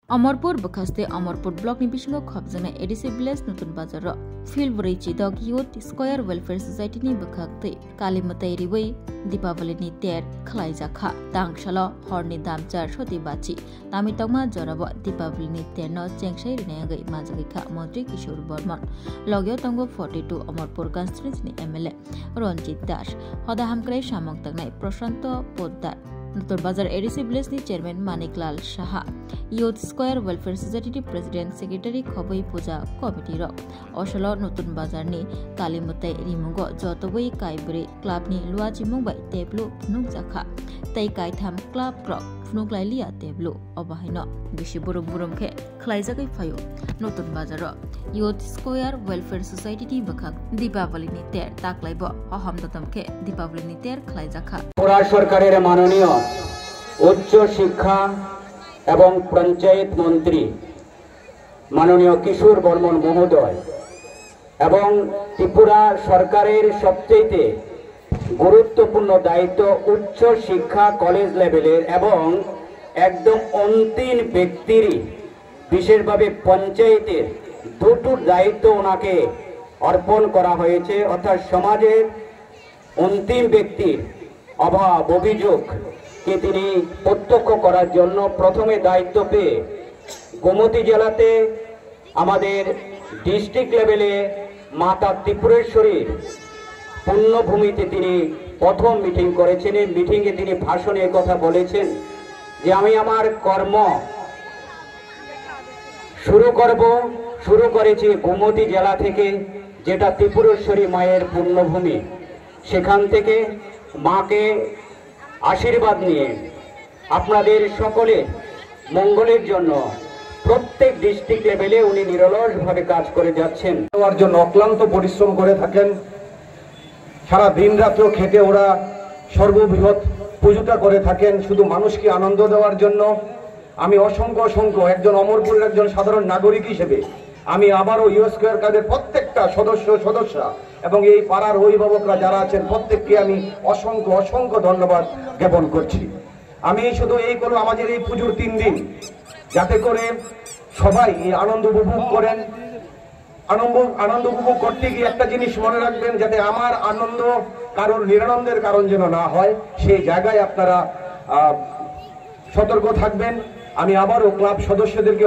Amarpur बखास्ते Amarpur block नि बिसिङाव खबजानाय ADC village नतुन बाजार फिलब्रै चिदक youth square welfare society नि बखाक्तै कालीमतै रिबै दीपावली नि तेर खलाइजाखा तांगशाल हरनि दामचार सति बाची तामितमा जरब दीपावली नि तेर न चेंगसाइ रिनायागै माजगैखा मन्त्री किशोर बर्मन लग्यो तंगो 42 अमरपुर कन्स्टिट्युएन्सी नि एमएलए रंजित दास हदा हामक्राइ सामंग तंगनाय प्रशांत पोद्दार नतुन बाजार एडिसि भिलेज नि chairman Maniklal Saha youth square welfare society president secretary खबै पूजा कमिटी र असल नतुन बाजार नि कालीमतै रिमुगो जतबै काइब्रे क्लब नि लुवा जिमुंबाय टेब्लो फुनुक जाखा तै काइथाम क्लब र फुनुक लाइलिया टेब्लो अबाहायन बिसि बुरुम-बुरुमखे खलाइजागै फायो नतुन बाजार युथ स्क्वायर वेलफेयर सोसाइटी नि बखाक दीपावली नि तेर ताकलाइब अहम दतमखे दीपावली नि तेर खलाइजाखा পুরা সরকারের মাননীয় উচ্চ শিক্ষা এবং পঞ্চায়েত মন্ত্রী মাননীয় কিশোর বর্মন মহোদয় এবং ত্রিপুরা সরকারের সবচেয়ে গুরুত্বপূর্ণ দায়িত্ব উচ্চ শিক্ষা কলেজ লেভেলের এবং একদম অন্তিম ব্যক্তির বিশেষভাবে পঞ্চায়েতের দুটোর দায়িত্ব ওনাকে অর্পণ করা হয়েছে অর্থাৎ সমাজের অন্তিম ব্যক্তির অভাব অভিযোগকে তিনি প্রত্যক্ষ করার জন্য প্রথমে দায়িত্ব পেয়ে গোমতী জেলাতে আমাদের ডিস্ট্রিক্ট লেভেলে মাতা ত্রিপুরেশ্বরীর পুণ্যভূমিতে তিনি প্রথম মিটিং করেছেন। এই মিটিংয়ে তিনি ভাষণে কথা বলেছেন যে আমি আমার কর্ম শুরু করেছি গোমতী জেলা থেকে, যেটা ত্রিপুরেশ্বরী মায়ের পুণ্যভূমি। সেখান থেকে মাকে আশীর্বাদ নিয়ে আপনাদের সকলের মঙ্গলের জন্য প্রত্যেক ডিস্ট্রিক্ট লেভেলে উনি নিরলসভাবে কাজ করে যাচ্ছেন। ওর জন্য অক্লান্ত পরিশ্রম করে থাকেন, সারা দিন রাত্র খেটে ওরা সর্ববৃহৎ পুজোটা করে থাকেন শুধু মানুষকে আনন্দ দেওয়ার জন্য। আমি অসংখ্য একজন অমরপুরের একজন সাধারণ নাগরিক হিসেবে আমি আবারও ইউথ স্কয়ার ক্লাবের প্রত্যেকটা সদস্যরা এবং এই পাড়ার অভিভাবকরা যারা আছেন প্রত্যেককে আমি অসংখ্য ধন্যবাদ জ্ঞাপন করছি। আমি শুধু এই করলাম আমাদের এই পুজোর 3 দিন যাতে করে সবাই এই আনন্দ উপভোগ করেন। আনন্দ উপভোগ করতে গিয়ে একটা জিনিস মনে রাখবেন, যাতে আমার আনন্দ কারোর নিরানন্দের কারণ যেন না হয়, সেই জায়গায় আপনারা সতর্ক থাকবেন। আমি আবারও ক্লাব সদস্যদেরকে